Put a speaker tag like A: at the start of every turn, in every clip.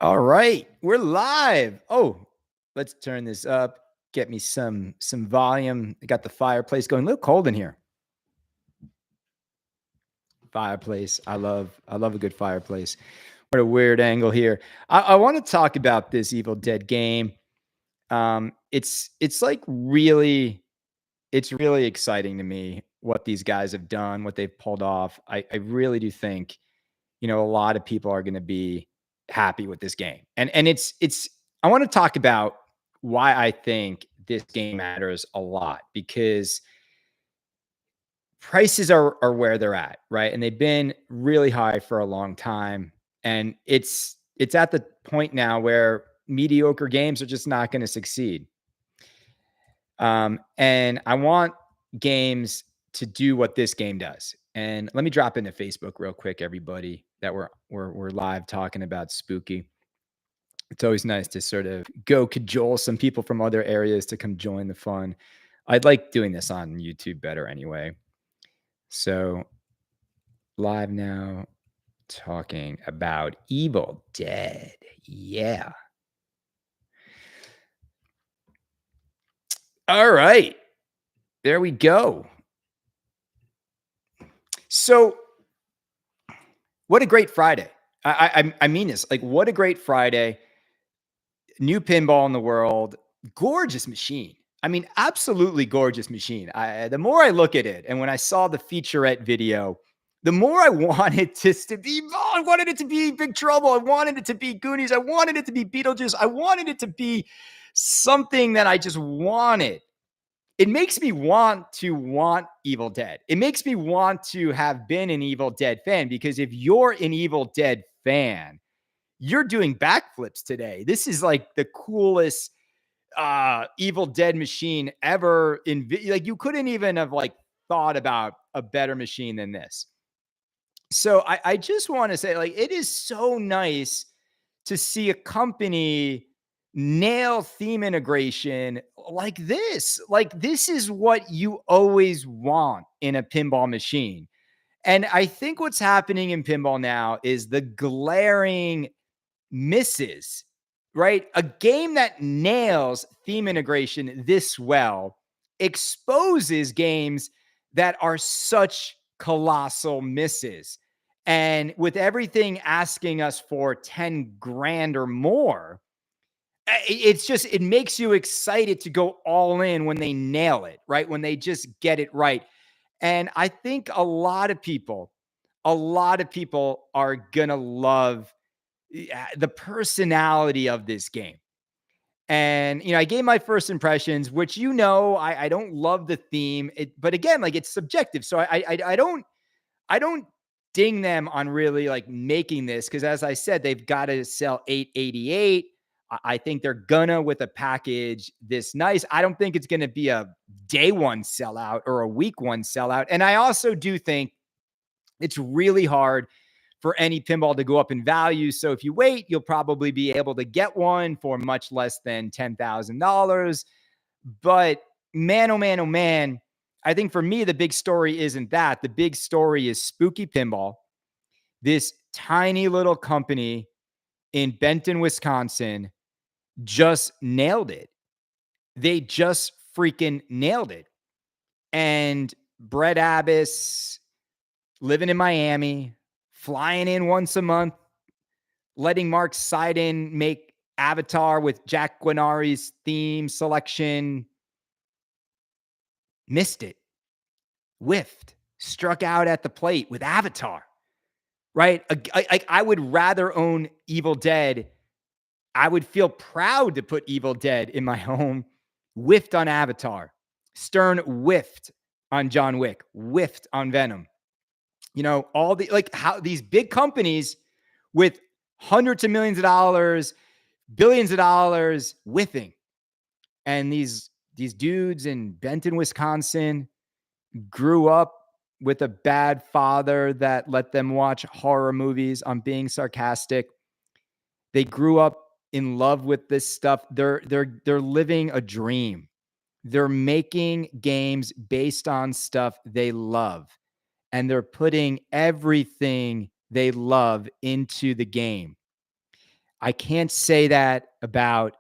A: All right, we're live. Oh, let's turn this up. Get me some volume. I got the fireplace going. A little cold in here. Fireplace. I love a good fireplace. What a weird angle here. I want to talk about this Evil Dead game. It's like really, it's really exciting to me what these guys have done, what they've pulled off. I really do think a lot of people are going to be happy with this game. And it's I want to talk about why I think this game matters a lot because prices are where they're at, right? And they've been really high for a long time. And it's at the point now where mediocre games are just not going to succeed. And I want games to do what this game does. And let me drop into Facebook real quick, everybody, that we're live talking about Spooky. It's always nice to sort of go cajole some people from other areas to come join the fun. I'd like doing this on YouTube better anyway. So live now talking about Evil Dead. Yeah. All right. There we go. So what a great Friday. I mean this. Like, what a great Friday. New pinball in the world. Gorgeous machine. I mean, absolutely gorgeous machine. The more I look at it, and when I saw the featurette video, the more I wanted this to be, I wanted it to be Big Trouble. I wanted it to be Goonies. I wanted it to be Beetlejuice. I wanted it to be something that I just wanted. It makes me want Evil Dead. It makes me want to have been an Evil Dead fan, because if you're an Evil Dead fan, you're doing backflips today. This is like the coolest Evil Dead machine ever. Like, you couldn't even have like thought about a better machine than this. So I just want to say, like, it is so nice to see a company nail theme integration like this. Like, this is what you always want in a pinball machine. And I think what's happening in pinball now is the glaring misses, right? A game that nails theme integration this well exposes games that are such colossal misses. And with everything asking us for 10 grand or more, it's just, it makes you excited to go all in when they nail it, right? When they just get it right. And I think a lot of people are going to love the personality of this game. And, I gave my first impressions, which, I don't love the theme, but again, like, it's subjective. So I don't ding them on really like making this, because as I said, they've got to sell 888. I think they're gonna, with a package this nice. I don't think it's going to be a day one sellout or a week one sellout. And I also do think it's really hard for any pinball to go up in value. So if you wait, you'll probably be able to get one for much less than $10,000. But man, oh man, oh man, I think for me, the big story isn't that. The big story is Spooky Pinball, this tiny little company in Benton, Wisconsin, just nailed it. They just freaking nailed it. And Brett Abbas, living in Miami, flying in once a month, letting Mark Seiden make Avatar with Jack Guarnieri's theme selection, missed it, whiffed, struck out at the plate with Avatar, right? I would rather own Evil Dead. I would feel proud to put Evil Dead in my home. Whiffed on Avatar. Stern whiffed on John Wick. Whiffed on Venom. All the, like, how these big companies with hundreds of millions of dollars, billions of dollars, whiffing. And these dudes in Benton, Wisconsin, grew up with a bad father that let them watch horror movies. I'm being sarcastic. They grew up in love with this stuff. They're living a dream. They're making games based on stuff they love, and they're putting everything they love into the game. I can't say that about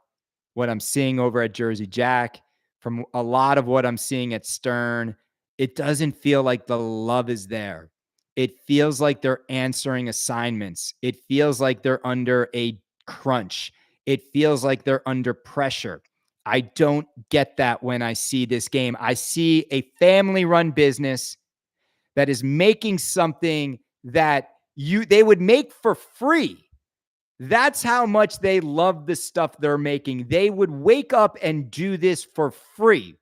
A: what I'm seeing over at Jersey Jack. From a lot of what I'm seeing at Stern, it doesn't feel like the love is there. It feels like they're answering assignments. It feels like they're under a crunch. It feels like they're under pressure. I don't get that when I see this game. I see a family run business that is making something that they would make for free. That's how much they love the stuff they're making. They would wake up and do this for free.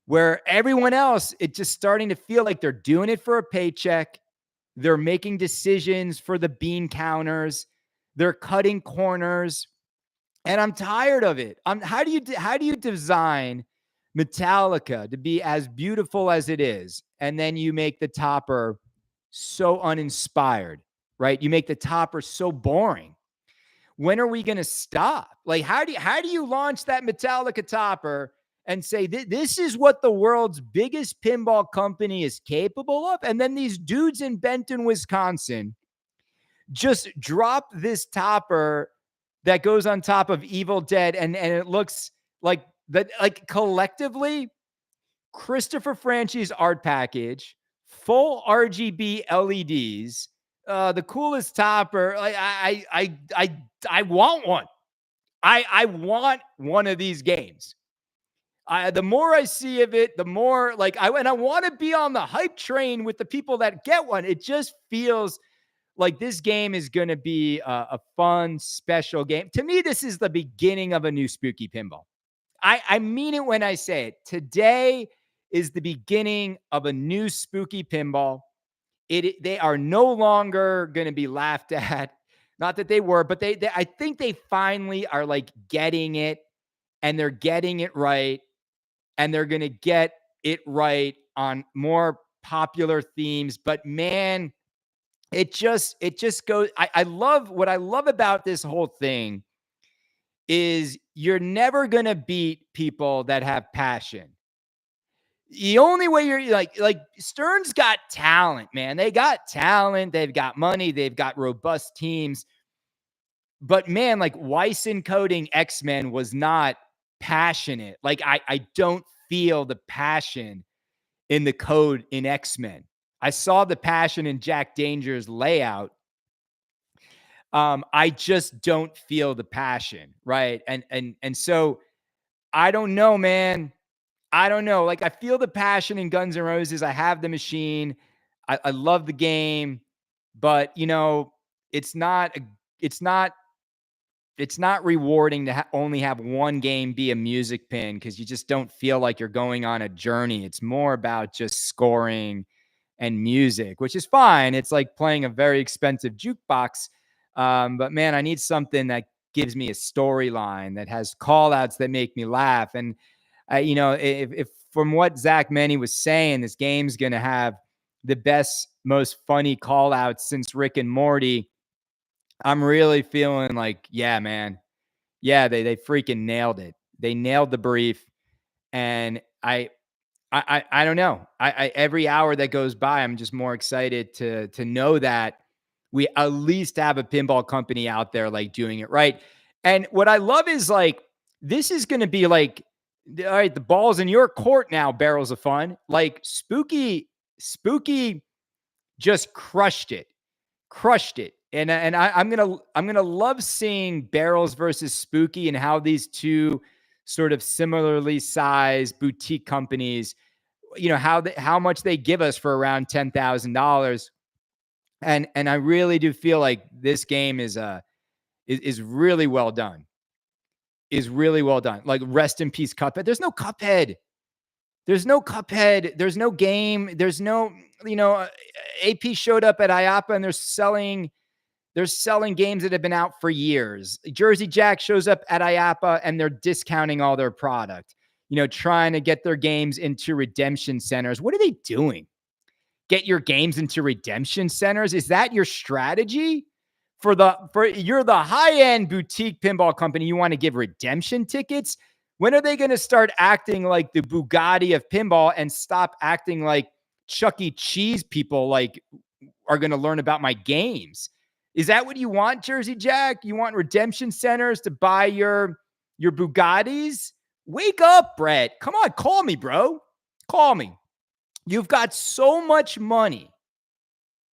A: Where everyone else, it's just starting to feel like they're doing it for a paycheck. They're making decisions for the bean counters. They're cutting corners. And I'm tired of it. How do you design Metallica to be as beautiful as it is, and then you make the topper so uninspired, right? You make the topper so boring. When are we going to stop? Like, how do you launch that Metallica topper and say this is what the world's biggest pinball company is capable of? And then these dudes in Benton, Wisconsin, just drop this topper that goes on top of Evil Dead, and it looks like that, like collectively, Christopher Franchi's art package, full RGB LEDs, the coolest topper. Like I want one. I want one of these games. The more I see of it, the more like I want to be on the hype train with the people that get one. It just feels like this game is going to be a fun, special game. To me, this is the beginning of a new spooky pinball. I mean it when I say it. Today is the beginning of a new spooky pinball. They are no longer going to be laughed at. Not that they were, but they I think they finally are like getting it, and they're getting it right, and they're going to get it right on more popular themes. But man, it just goes. I love what I love about this whole thing is you're never going to beat people that have passion. The only way you're like Stern's got talent, man. They got talent. They've got money. They've got robust teams. But man, like Weiss encoding X-Men was not passionate. Like I don't feel the passion in the code in X-Men. I saw the passion in Jack Danger's layout. I just don't feel the passion, right? And so I don't know, man. I don't know. Like I feel the passion in Guns N' Roses. I have the machine. I love the game, but you know, it's not rewarding to only have one game be a music pin because you just don't feel like you're going on a journey. It's more about just scoring and music, which is fine. It's like playing a very expensive jukebox. But man, I need something that gives me a storyline, that has call outs that make me laugh. And you know, if from what Zach Meny was saying, this game's going to have the best, most funny call outs since Rick and Morty, I'm really feeling like, yeah, man. Yeah, they freaking nailed it. They nailed the brief. And I don't know. I every hour that goes by, I'm just more excited to know that we at least have a pinball company out there like doing it right. And what I love is like this is going to be like, all right, the ball's in your court now, Barrels of Fun. Like Spooky just crushed it. And I'm gonna love seeing Barrels versus Spooky and how these two sort of similarly sized boutique companies, you know, how much they give us for around $10,000. And I really do feel like this game is really well done. Is really well done. Like rest in peace, Cuphead. There's no Cuphead. There's no Cuphead. There's no game. There's no, you know, AP showed up at IAPA and they're selling games that have been out for years. Jersey Jack shows up at IAPA and they're discounting all their product, you know, trying to get their games into redemption centers. What are they doing? Get your games into redemption centers? Is that your strategy? You're the high-end boutique pinball company. You want to give redemption tickets? When are they going to start acting like the Bugatti of pinball and stop acting like Chuck E. Cheese people like are going to learn about my games? Is that what you want, Jersey Jack? You want redemption centers to buy your Bugattis? Wake up, Brett. Come on, call me, bro. Call me. You've got so much money.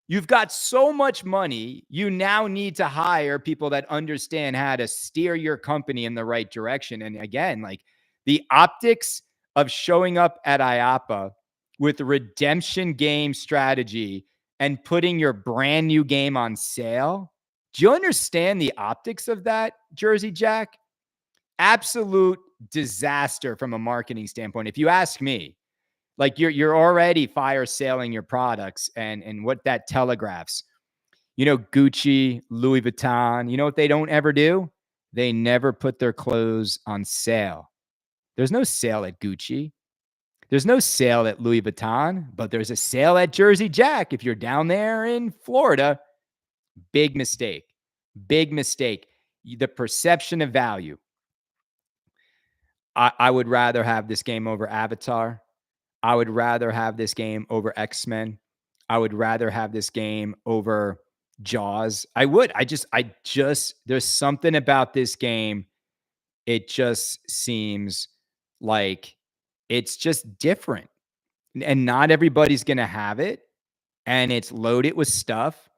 A: You've got so much money. You now need to hire people that understand how to steer your company in the right direction. And again, like the optics of showing up at IAPA with redemption game strategy and putting your brand new game on sale. Do you understand the optics of that, Jersey Jack? Absolute disaster from a marketing standpoint. If you ask me, like you're already fire selling your products and what that telegraphs. You know, Gucci, Louis Vuitton, you know what they don't ever do? They never put their clothes on sale. There's no sale at Gucci. There's no sale at Louis Vuitton, but there's a sale at Jersey Jack. If you're down there in Florida, big mistake. Big mistake. The perception of value. I would rather have this game over Avatar. I would rather have this game over X-Men. I would rather have this game over Jaws. I would. I just, there's something about this game. It just seems like it's just different. And not everybody's going to have it. And it's loaded with stuff.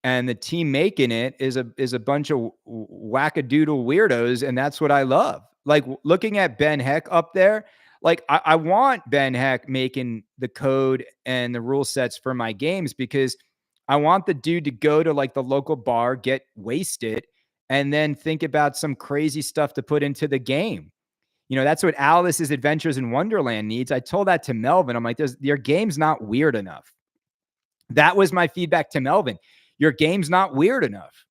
A: And the team making it is a bunch of wackadoodle weirdos. And that's what I love. Like looking at Ben Heck up there, like I want Ben Heck making the code and the rule sets for my games because I want the dude to go to like the local bar, get wasted, and then think about some crazy stuff to put into the game. You know, that's what Alice's Adventures in Wonderland needs. I told that to Melvin. I'm like, your game's not weird enough. That was my feedback to Melvin. Your game's not weird enough.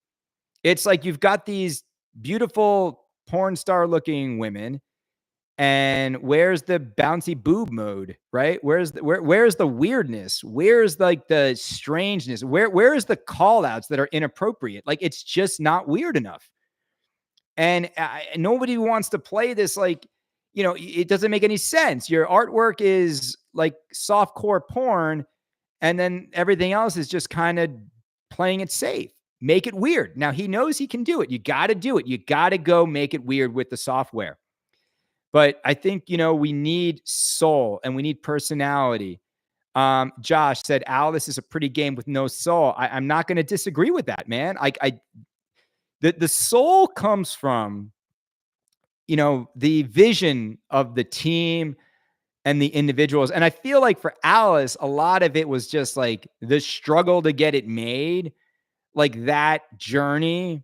A: It's like you've got these beautiful porn star looking women, and where's the bouncy boob mode, right? Where's the weirdness? Where's like the strangeness? Where is the call outs that are inappropriate? Like it's just not weird enough. And nobody wants to play this. Like, you know, it doesn't make any sense. Your artwork is like softcore porn, and then everything else is just kind of playing it safe. Make it weird. Now he knows he can do it. You got to do it. You got to go make it weird with the software. But I think, you know, we need soul and we need personality. Josh said, Al, this is a pretty game with no soul. I'm not going to disagree with that, man. The soul comes from, you know, the vision of the team and the individuals. And I feel like for Alice, a lot of it was just like the struggle to get it made. Like that journey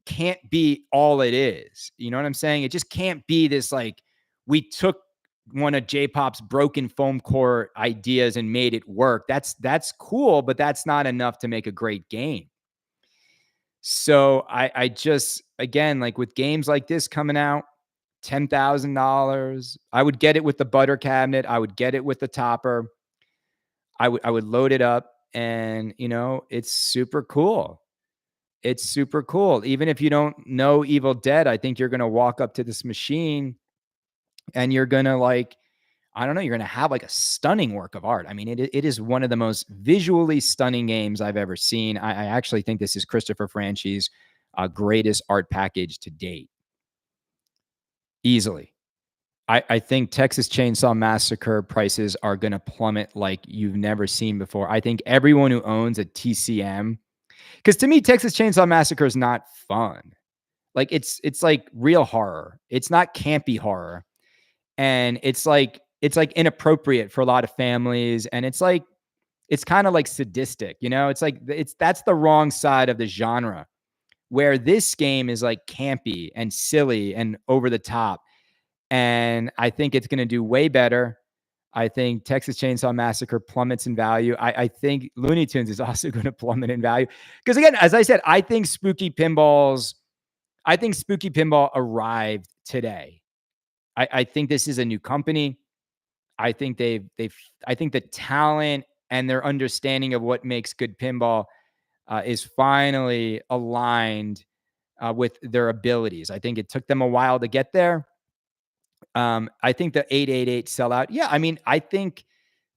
A: can't be all it is. You know what I'm saying? It just can't be this like we took one of J-pop's broken foam core ideas and made it work. That's cool, but that's not enough to make a great game. So I just, again, like with games like this coming out, $10,000, I would get it with the butter cabinet. I would get it with the topper. I would load it up, and you know, it's super cool. It's super cool. Even if you don't know Evil Dead, I think you're going to walk up to this machine and you're going to like, I don't know, you're going to have like a stunning work of art. I mean, it is one of the most visually stunning games I've ever seen. I actually think this is Christopher Franchi's greatest art package to date. Easily. I think Texas Chainsaw Massacre prices are going to plummet like you've never seen before. I think everyone who owns a TCM, because to me, Texas Chainsaw Massacre is not fun. Like it's like real horror. It's not campy horror. And it's like inappropriate for a lot of families. And it's like, it's kind of like sadistic, you know, it's like, that's the wrong side of the genre, where this game is like campy and silly and over the top. And I think it's going to do way better. I think Texas Chainsaw Massacre plummets in value. I think Looney Tunes is also going to plummet in value. Because again, as I said, I think Spooky Pinball arrived today. I think this is a new company. I think I think the talent and their understanding of what makes good pinball is finally aligned with their abilities. I think it took them a while to get there. I think the 888 sell out. Yeah, I mean, I think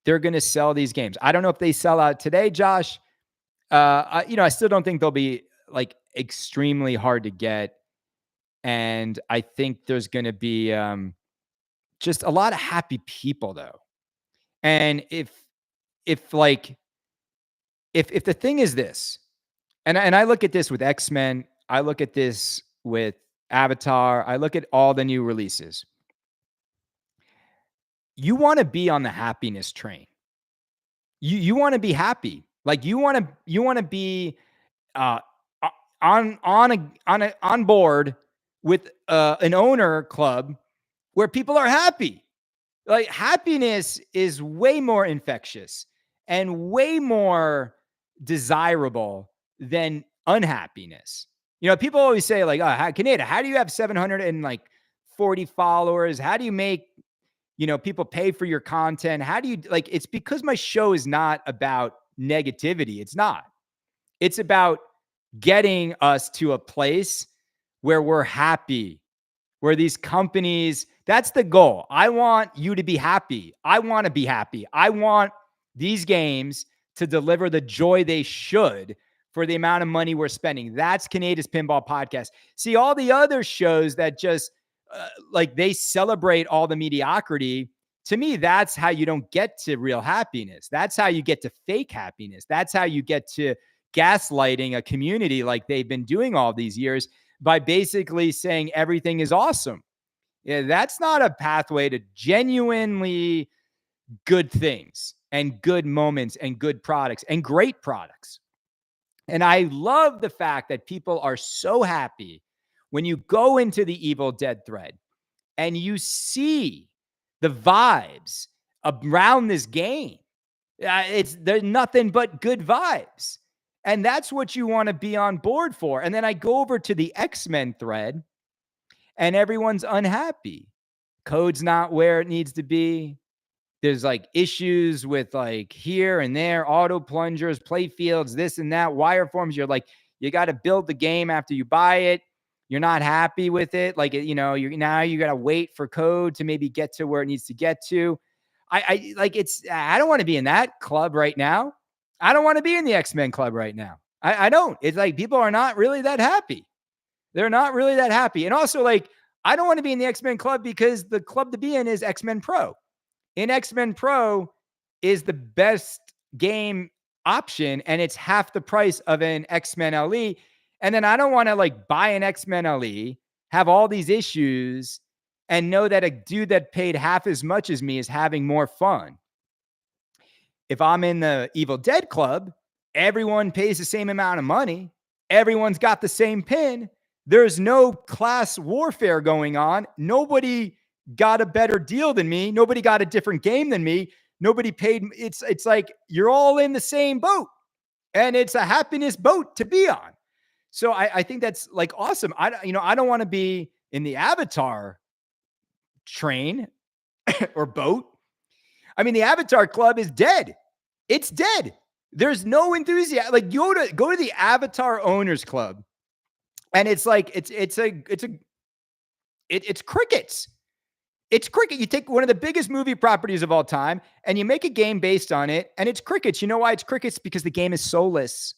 A: they're going to sell these games. I don't know if they sell out today, Josh. I still don't think they'll be like extremely hard to get. And I think there's going to be just a lot of happy people though. And if like if the thing is this, and I look at this with X-Men, I look at this with Avatar, I look at all the new releases. You want to be on the happiness train. You want to be happy. Like you want to be uh on board with an owner club where people are happy. Like happiness is way more infectious and way more desirable than unhappiness. People always say like, "Oh, Kaneda, how do you have 740 followers? How do you make people pay for your content? How do you like?" It's because my show is not about negativity. It's not. It's about getting us to a place where we're happy, where these companies, that's the goal. I want you to be happy. I want to be happy. I want these games to deliver the joy they should for the amount of money we're spending. That's Canada's Pinball Podcast. See, all the other shows that just they celebrate all the mediocrity. To me, that's how you don't get to real happiness. That's how you get to fake happiness. That's how you get to gaslighting a community like they've been doing all these years by basically saying everything is awesome. Yeah, that's not a pathway to genuinely good things and good moments and good products and great products. And I love the fact that people are so happy when you go into the Evil Dead thread and you see the vibes around this game. There's nothing but good vibes. And that's what you want to be on board for. And then I go over to the X-Men thread and everyone's unhappy. Code's not where it needs to be. There's like issues with like here and there, auto plungers, play fields, this and that, wireforms. You're like, you got to build the game after you buy it. You're not happy with it. Like, you got to wait for code to maybe get to where it needs to get to. I don't want to be in that club right now. I don't want to be in the X-Men club right now. I don't. It's like people are not really that happy. They're not really that happy. And also, like, I don't want to be in the X-Men club because the club to be in is X-Men Pro. In X-Men Pro is the best game option, and it's half the price of an X-Men LE. And then I don't want to like buy an X-Men LE, have all these issues, and know that a dude that paid half as much as me is having more fun. If I'm in the Evil Dead club, everyone pays the same amount of money. Everyone's got the same pin. There's no class warfare going on. Nobody got a better deal than me. Nobody got a different game than me. Nobody paid. It's like you're all in the same boat, and it's a happiness boat to be on. So I think that's like awesome. I don't want to be in the Avatar train or boat. I mean, the Avatar Club is dead. It's dead. There's no enthusiasm. Like go to the Avatar Owners Club, and it's like it's crickets. It's cricket. You take one of the biggest movie properties of all time and you make a game based on it, and it's crickets. You know why it's crickets? Because the game is soulless.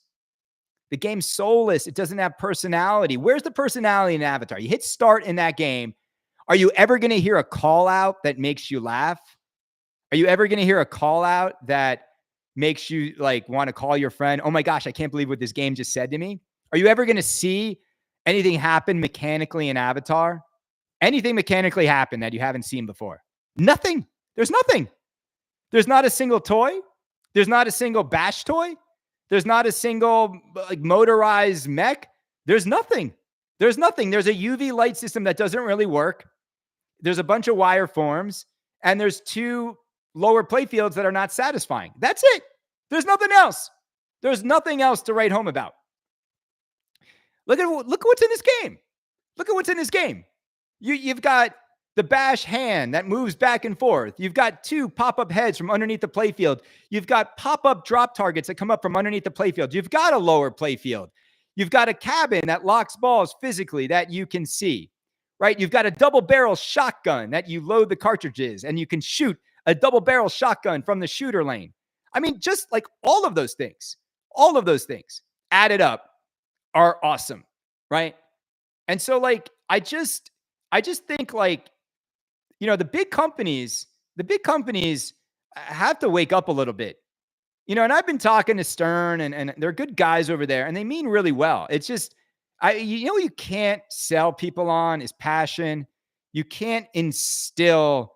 A: The game's soulless. It doesn't have personality. Where's the personality in Avatar? You hit start in that game. Are you ever going to hear a call out that makes you laugh? Are you ever going to hear a call out that makes you like want to call your friend? Oh my gosh, I can't believe what this game just said to me. Are you ever going to see anything happen mechanically in Avatar? Anything mechanically happen that you haven't seen before? Nothing. There's nothing. There's not a single toy. There's not a single bash toy. There's not a single like motorized mech. There's nothing. There's nothing. There's a UV light system that doesn't really work. There's a bunch of wire forms, and there's 2 lower play fields that are not satisfying. That's it. There's nothing else. There's nothing else to write home about. Look what's in this game. Look at what's in this game. You've got the bash hand that moves back and forth. You've got 2 pop-up heads from underneath the playfield. You've got pop-up drop targets that come up from underneath the playfield. You've got a lower playfield. You've got a cabin that locks balls physically that you can see, right? You've got a double barrel shotgun that you load the cartridges and you can shoot a double barrel shotgun from the shooter lane. I mean, just like all of those things, all of those things added up are awesome, right? And so like I just think like, the big companies have to wake up a little bit. And I've been talking to Stern and they're good guys over there and they mean really well. It's just you can't sell people on is passion. You can't instill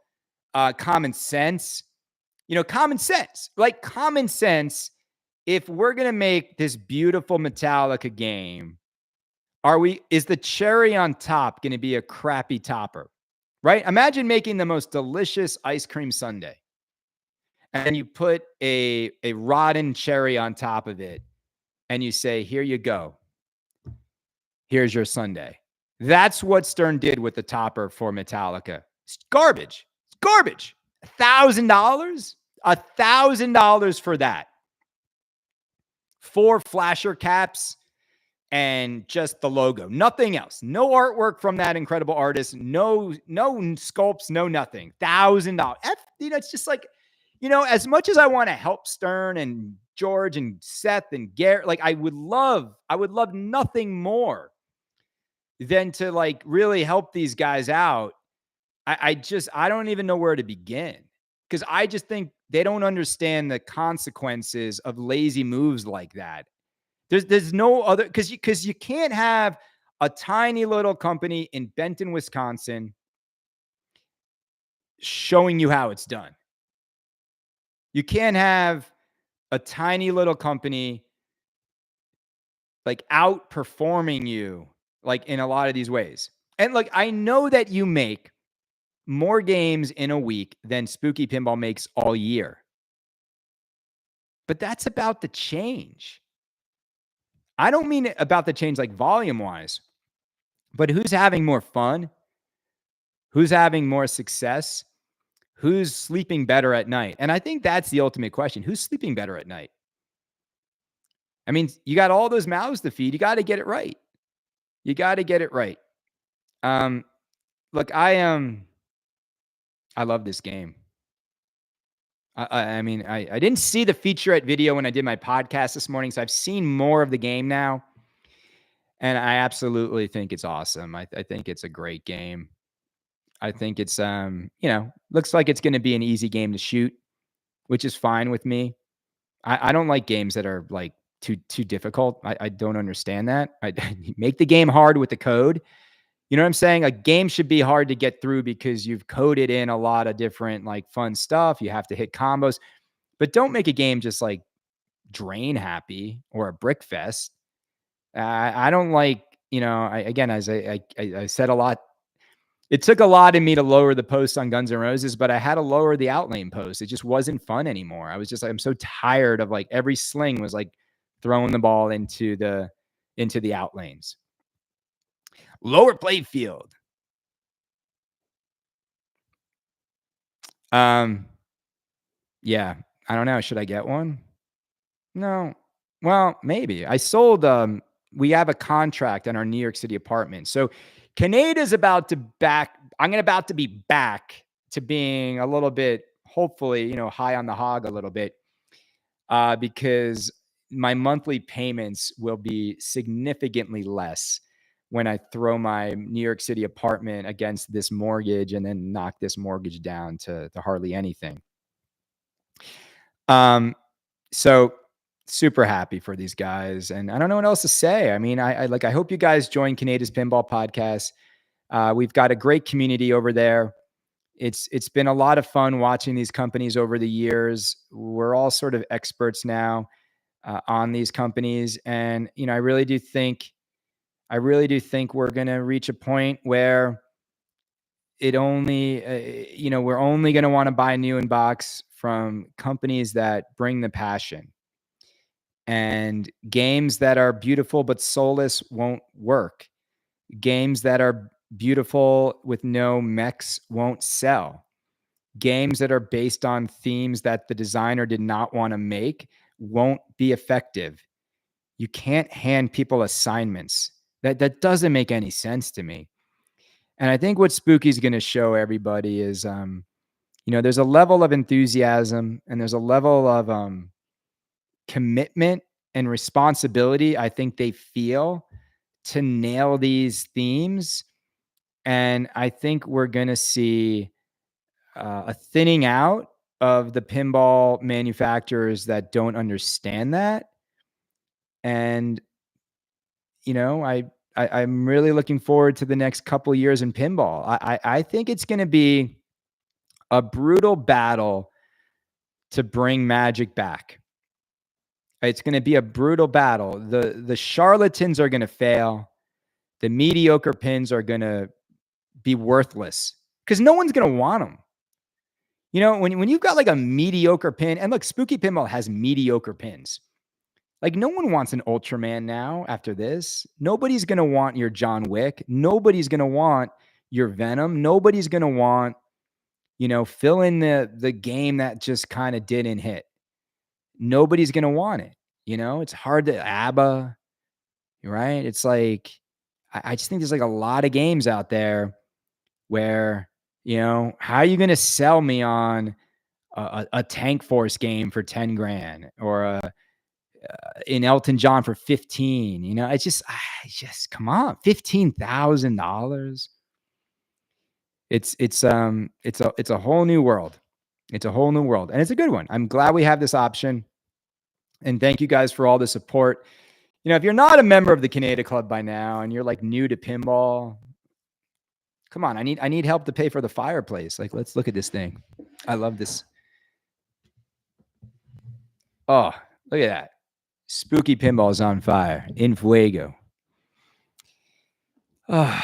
A: common sense. Common sense. Like common sense, if we're going to make this beautiful Metallica game, is the cherry on top going to be a crappy topper? Right? Imagine making the most delicious ice cream sundae and then you put a rotten cherry on top of it and you say, "Here you go. Here's your sundae." That's what Stern did with the topper for Metallica. It's garbage. It's garbage. $1,000? $1,000 for that. 4 flasher caps and just the logo. Nothing else. No artwork from that incredible artist. No sculpts, no nothing. $1,000. It's just like, as much as I want to help Stern and George and Seth and Garrett, like I would love nothing more than to like really help these guys out. I don't even know where to begin because I just think they don't understand the consequences of lazy moves like that. There's no other because you can't have a tiny little company in Benton, Wisconsin showing you how it's done. You can't have a tiny little company like outperforming you like in a lot of these ways. And like I know that you make more games in a week than Spooky Pinball makes all year. But that's about the change. I don't mean it about the change like volume-wise, but who's having more fun? Who's having more success? Who's sleeping better at night? And I think that's the ultimate question. Who's sleeping better at night? I mean, you got all those mouths to feed. You got to get it right. You got to get it right. Look, I love this game. I mean, I didn't see the featurette video when I did my podcast this morning, so I've seen more of the game now, and I absolutely think it's awesome. I think it's a great game. I think it's looks like it's going to be an easy game to shoot, which is fine with me. I don't like games that are like too difficult. I don't understand that. I make the game hard with the code. You know what I'm saying? A game should be hard to get through because you've coded in a lot of different like fun stuff. You have to hit combos, but don't make a game just like drain happy or a brick fest. I don't like, again, as I said a lot, it took a lot in me to lower the posts on Guns N' Roses, but I had to lower the outlane post. It just wasn't fun anymore. I was just like, I'm so tired of like every sling was like throwing the ball into the outlanes. Lower play field. Yeah, I don't know. Should I get one? No. Well, maybe. I sold we have a contract on our New York City apartment. So Canada's about to be back to being a little bit, hopefully, high on the hog a little bit. Because my monthly payments will be significantly less when I throw my New York City apartment against this mortgage and then knock this mortgage down to hardly anything. So super happy for these guys, and I don't know what else to say. I mean, I hope you guys join Canada's Pinball Podcast. We've got a great community over there. It's been a lot of fun watching these companies over the years. We're all sort of experts now on these companies, and I really do think we're going to reach a point where it only we're only going to want to buy new in box from companies that bring the passion. And games that are beautiful but soulless won't work. Games that are beautiful with no mechs won't sell. Games that are based on themes that the designer did not want to make won't be effective. You can't hand people assignments. That doesn't make any sense to me. And I think what Spooky's going to show everybody is, there's a level of enthusiasm and there's a level of commitment and responsibility I think they feel to nail these themes. And I think we're going to see a thinning out of the pinball manufacturers that don't understand that. And, I'm really looking forward to the next couple years in pinball. I think it's going to be a brutal battle to bring magic back. It's going to be a brutal battle. The charlatans are going to fail. The mediocre pins are going to be worthless because no one's going to want them. When you've got like a mediocre pin, and look, Spooky Pinball has mediocre pins. Like, no one wants an Ultraman now after this. Nobody's going to want your John Wick. Nobody's going to want your Venom. Nobody's going to want, fill in the game that just kind of didn't hit. Nobody's going to want it. It's hard to ABBA, right? It's like, I just think there's like a lot of games out there where, how are you going to sell me on a Tank Force game for 10 grand or in Elton John for 15? It's just come on, $15,000. It's a whole new world. It's a whole new world, and it's a good one. I'm glad we have this option, and thank you guys for all the support. If you're not a member of the Canada Club by now and you're like new to pinball, come on, I need help to pay for the fireplace. Like, let's look at this thing. I love this. Oh, look at that. Spooky Pinball is on fire. In fuego. Oh.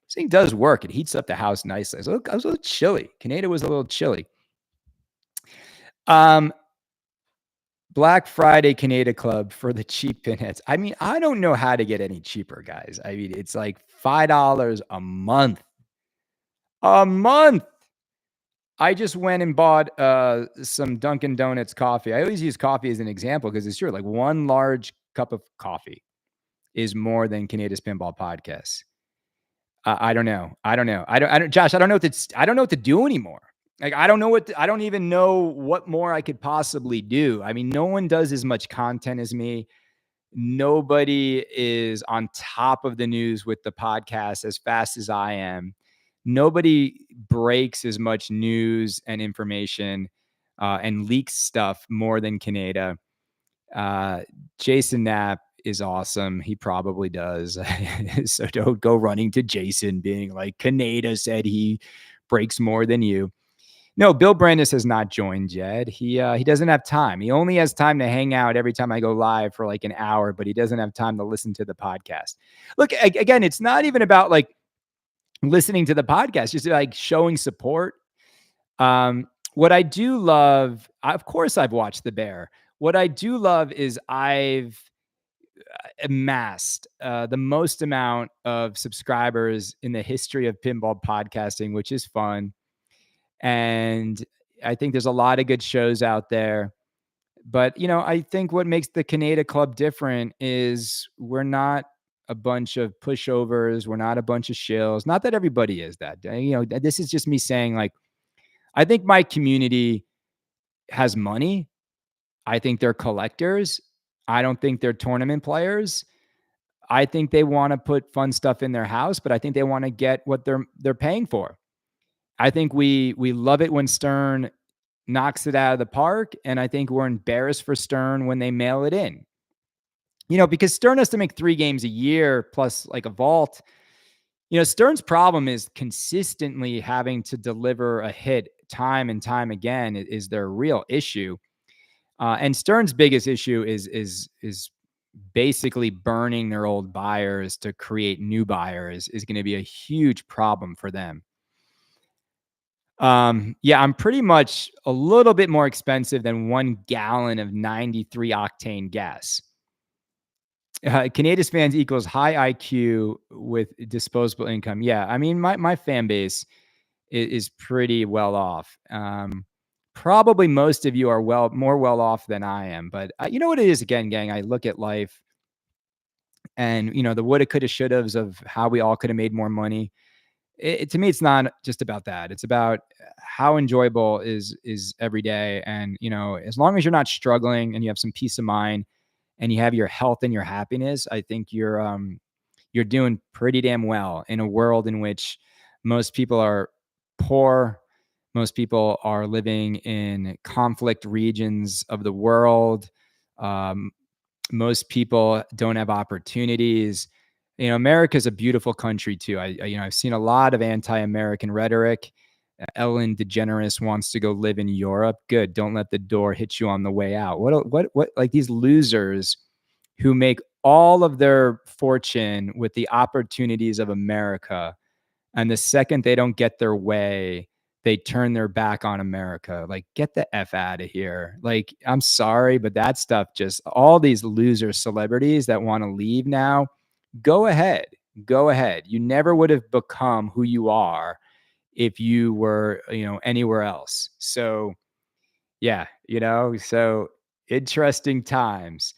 A: This thing does work. It heats up the house nicely. I was a little chilly. Canada was a little chilly. Black Friday Canada Club for the cheap pinheads. I mean, I don't know how to get any cheaper, guys. I mean, it's like $5 a month. A month. I just went and bought some Dunkin' Donuts coffee. I always use coffee as an example because it's true. Like, one large cup of coffee is more than Canada's Pinball Podcast. I don't know. Josh, I don't know what to do anymore. Like, I don't even know what more I could possibly do. I mean, no one does as much content as me. Nobody is on top of the news with the podcast as fast as I am. Nobody breaks as much news and information and leaks stuff more than Canada. Jason Knapp is awesome. He probably does. So don't go running to Jason being like, Canada said he breaks more than you. No, Bill Brandis has not joined yet. He doesn't have time. He only has time to hang out every time I go live for like an hour, but he doesn't have time to listen to the podcast. Look, again, it's not even about like listening to the podcast, just like showing support. What I do love, of course, I've watched The Bear. What I do love is I've amassed the most amount of subscribers in the history of pinball podcasting, which is fun. And I think there's a lot of good shows out there. But, I think what makes the Canada Club different is we're not a bunch of pushovers. We're not a bunch of shills. Not that everybody is that. This is just me saying, like, I think my community has money. I think they're collectors. I don't think they're tournament players. I think they want to put fun stuff in their house, but I think they want to get what they're paying for. I think we love it when Stern knocks it out of the park, and I think we're embarrassed for Stern when they mail it in. Because Stern has to make 3 games a year plus like a vault. Stern's problem is consistently having to deliver a hit time and time again is their real issue. And Stern's biggest issue is basically burning their old buyers to create new buyers is going to be a huge problem for them. I'm pretty much a little bit more expensive than 1 gallon of 93 octane gas. Canada's fans equals high IQ with disposable income. Yeah, I mean, my fan base is pretty well off. Probably most of you are more well off than I am, but you know what it is again, gang. I look at life and, the woulda, coulda, shouldas of how we all could have made more money. To me, it's not just about that. It's about how enjoyable is every day. And, as long as you're not struggling and you have some peace of mind and you have your health and your happiness, I think you're doing pretty damn well in a world in which most people are poor. Most people are living in conflict regions of the world. Um, most people don't have opportunities. America is a beautiful country too. I've seen a lot of anti-American rhetoric. Ellen DeGeneres wants to go live in Europe. Good. Don't let the door hit you on the way out. What, like these losers who make all of their fortune with the opportunities of America. And the second they don't get their way, they turn their back on America. Like, get the F out of here. Like, I'm sorry, but that stuff just all these loser celebrities that want to leave now, go ahead. Go ahead. You never would have become who you are if you were, anywhere else. So, yeah, so interesting times.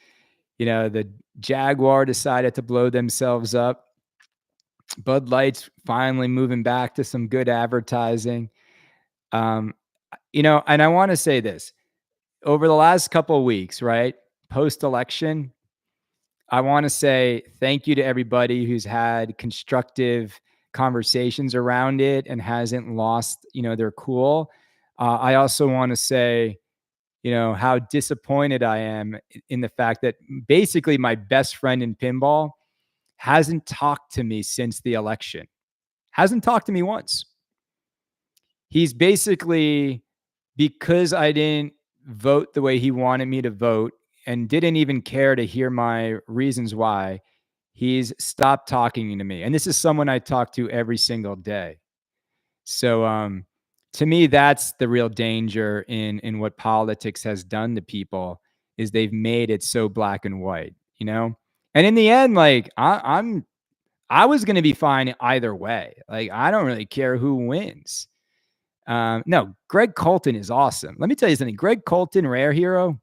A: The Jaguar decided to blow themselves up. Bud Light's finally moving back to some good advertising. Um, and I want to say this over the last couple of weeks, right? Post election, I want to say thank you to everybody who's had constructive conversations around it and hasn't lost, their cool. I also want to say, how disappointed I am in the fact that basically my best friend in pinball hasn't talked to me since the election. Hasn't talked to me once. He's basically, because I didn't vote the way he wanted me to vote and didn't even care to hear my reasons why, he's stopped talking to me. And this is someone I talk to every single day. So to me, that's the real danger in what politics has done to people, is they've made it so black and white. And in the end, like I was going to be fine either way. Like, I don't really care who wins. No, Greg Colton is awesome. Let me tell you something. Greg Colton, Rare Hero,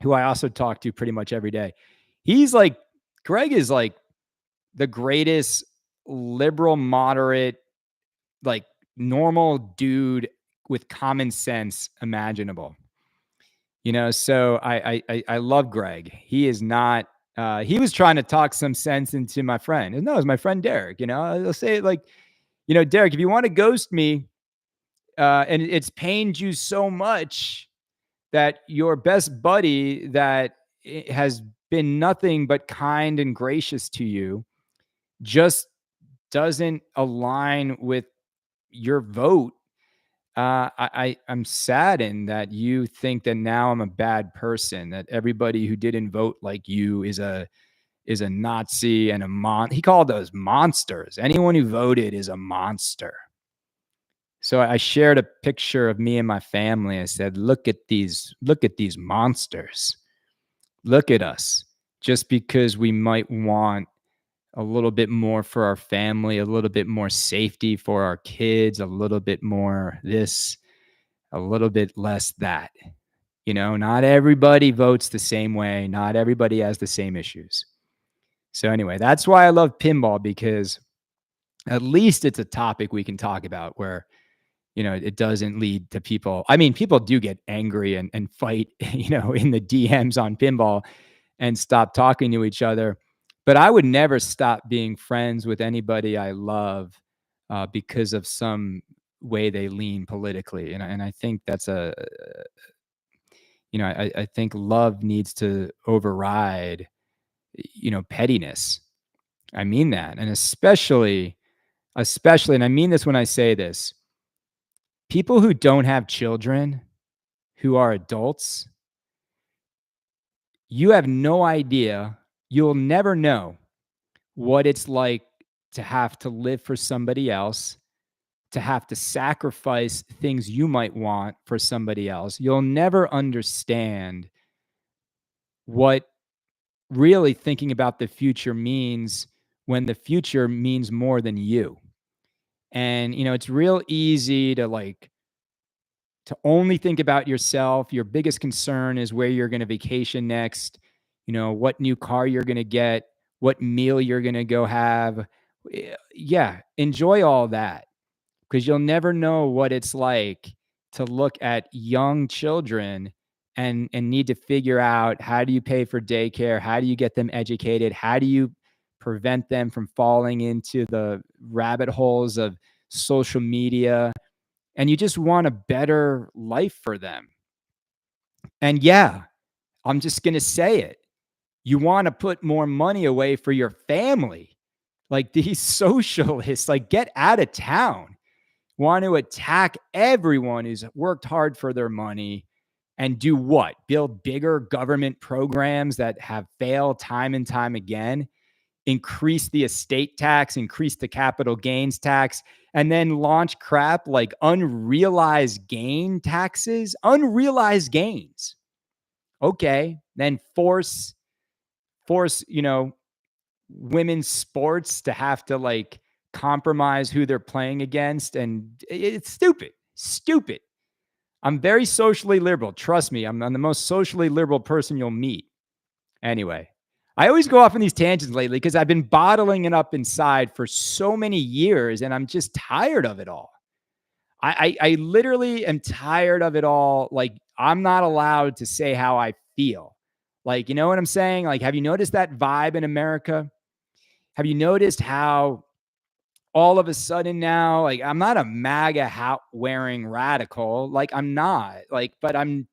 A: who I also talk to pretty much every day. Greg is like the greatest liberal, moderate, like normal dude with common sense imaginable. So I love Greg. He is not. He was trying to talk some sense into my friend. No, it's my friend Derek. I'll say it like, Derek, if you want to ghost me, and it's pained you so much that your best buddy that has been nothing but kind and gracious to you just doesn't align with your vote. I'm saddened that you think that now I'm a bad person, that everybody who didn't vote like you is a Nazi and he called those monsters. Anyone who voted is a monster. So I shared a picture of me and my family. I said, look at these monsters. Look at us. Just because we might want a little bit more for our family, a little bit more safety for our kids, a little bit more this, a little bit less that. Not everybody votes the same way. Not everybody has the same issues. So anyway, that's why I love pinball, because at least it's a topic we can talk about where, it doesn't lead to people. I mean, people do get angry and fight, in the DMs on pinball and stop talking to each other. But I would never stop being friends with anybody I love because of some way they lean politically. And I think that's I think love needs to override, pettiness. I mean that. And especially, and I mean this when I say this, people who don't have children, who are adults, you have no idea. You'll never know what it's like to have to live for somebody else, to have to sacrifice things you might want for somebody else. You'll never understand what really thinking about the future means when the future means more than you. And, it's real easy to only think about yourself. Your biggest concern is where you're going to vacation next, what new car you're going to get, what meal you're going to go have, Yeah, enjoy all that because you'll never know what it's like to look at young children and need to figure out how do you pay for daycare? How do you get them educated? How do you prevent them from falling into the rabbit holes of social media? And you just want a better life for them. And yeah, I'm just going to say it. You want to put more money away for your family. Like these socialists, like get out of town, want to attack everyone who's worked hard for their money and do what? Build bigger government programs that have failed time and time again, increase the estate tax, increase the capital gains tax, and then launch crap like unrealized gain taxes, unrealized gains. Okay, then force, women's sports to have to like compromise who they're playing against. And it's stupid, stupid. I'm very socially liberal. Trust me, I'm the most socially liberal person you'll meet. Anyway, I always go off on these tangents lately because I've been bottling it up inside for so many years and I'm just tired of it all. I literally am tired of it all. Like, I'm not allowed to say how I feel. Like, you know what I'm saying? Like, have you noticed that vibe in America? Have you noticed how all of a sudden now, like, I'm not a MAGA hat wearing radical. Like, I'm not. Like, but I'm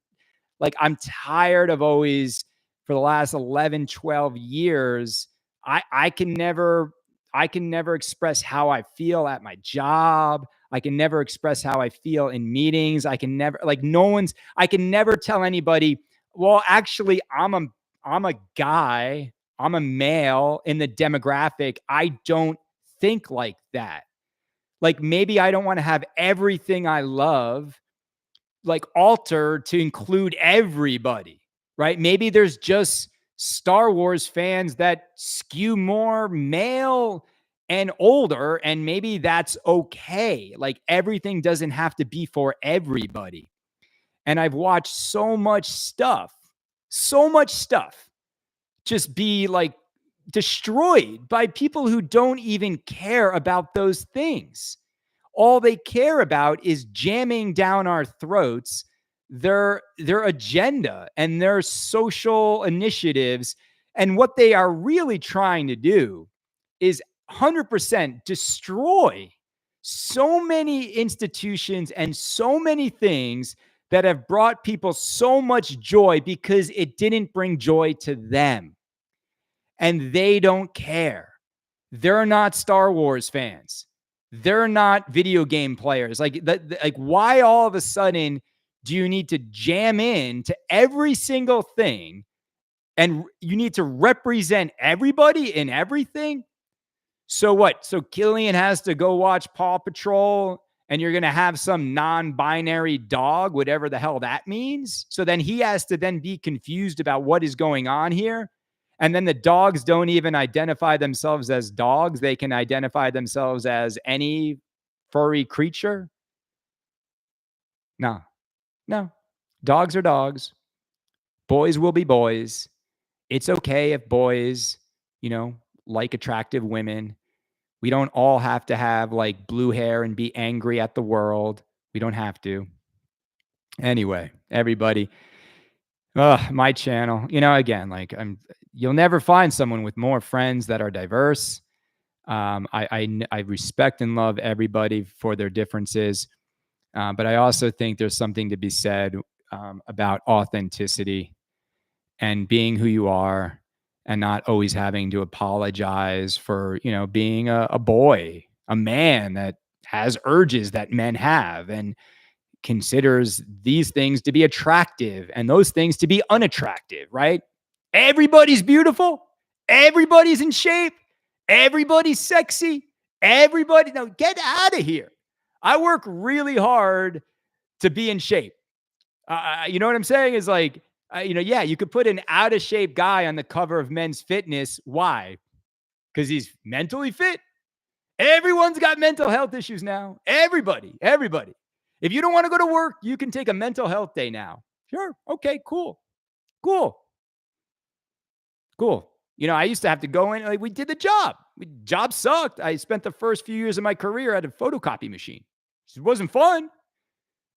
A: tired of always for the last 11, 12 years, I can never express how I feel at my job. I can never express how I feel in meetings. I can never like no one's I can never tell anybody, well, actually, I'm a guy, I'm a male in the demographic. I don't think like that. Like maybe I don't want to have everything I love like alter to include everybody, right? Maybe there's just Star Wars fans that skew more male and older, and maybe that's okay. Like everything doesn't have to be for everybody. And I've watched so much stuff just be like destroyed by people who don't even care about those things. All they care about is jamming down our throats their agenda and their social initiatives. And what they are really trying to do is 100% destroy so many institutions and so many things that have brought people so much joy because it didn't bring joy to them. And they don't care. They're not Star Wars fans. They're not video game players. Like why all of a sudden do you need to jam in to every single thing and you need to represent everybody in everything? So what? So Killian has to go watch Paw Patrol and you're going to have some non-binary dog, whatever the hell that means. So then he has to then be confused about what is going on here. And then the dogs don't even identify themselves as dogs. They can identify themselves as any furry creature. No, no. Dogs are dogs. Boys will be boys. It's okay if boys, like attractive women. We don't all have to have like blue hair and be angry at the world. We don't have to. Anyway, everybody, my channel, again, like you'll never find someone with more friends that are diverse. I respect and love everybody for their differences. But I also think there's something to be said about authenticity and being who you are and not always having to apologize for, being a boy, a man that has urges that men have and considers these things to be attractive and those things to be unattractive, right? Everybody's beautiful. Everybody's in shape. Everybody's sexy. Everybody, no, get out of here. I work really hard to be in shape. You know what I'm saying? Is like, yeah, you could put an out of shape guy on the cover of Men's Fitness. Why? Because he's mentally fit. Everyone's got mental health issues now. Everybody. If you don't want to go to work, you can take a mental health day now. Sure. Okay, cool. I used to have to go in, like, we did the job. Job sucked. I spent the first few years of my career at a photocopy machine. It wasn't fun.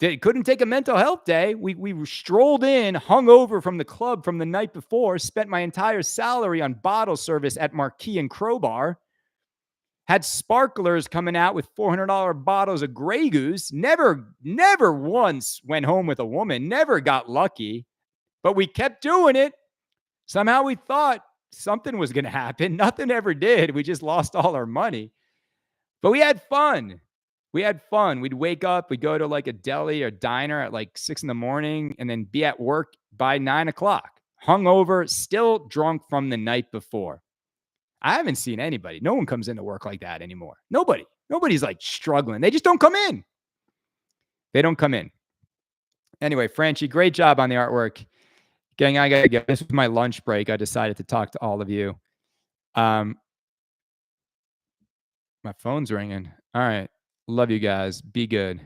A: Couldn't take a mental health day. We strolled in, hung over from the club from the night before, spent my entire salary on bottle service at Marquee and Crowbar, had sparklers coming out with $400 bottles of Grey Goose, never once went home with a woman, never got lucky, but we kept doing it. Somehow we thought something was going to happen. Nothing ever did. We just lost all our money, but we had fun. We'd wake up, we'd go to like a deli or diner at like 6 a.m. and then be at work by 9 o'clock, hungover, still drunk from the night before. I haven't seen anybody. No one comes into work like that anymore. Nobody's like struggling. They just don't come in. They don't come in. Anyway, Franchi, great job on the artwork. Gang, I gotta go. This was my lunch break. I decided to talk to all of you. My phone's ringing. All right. Love you guys. Be good.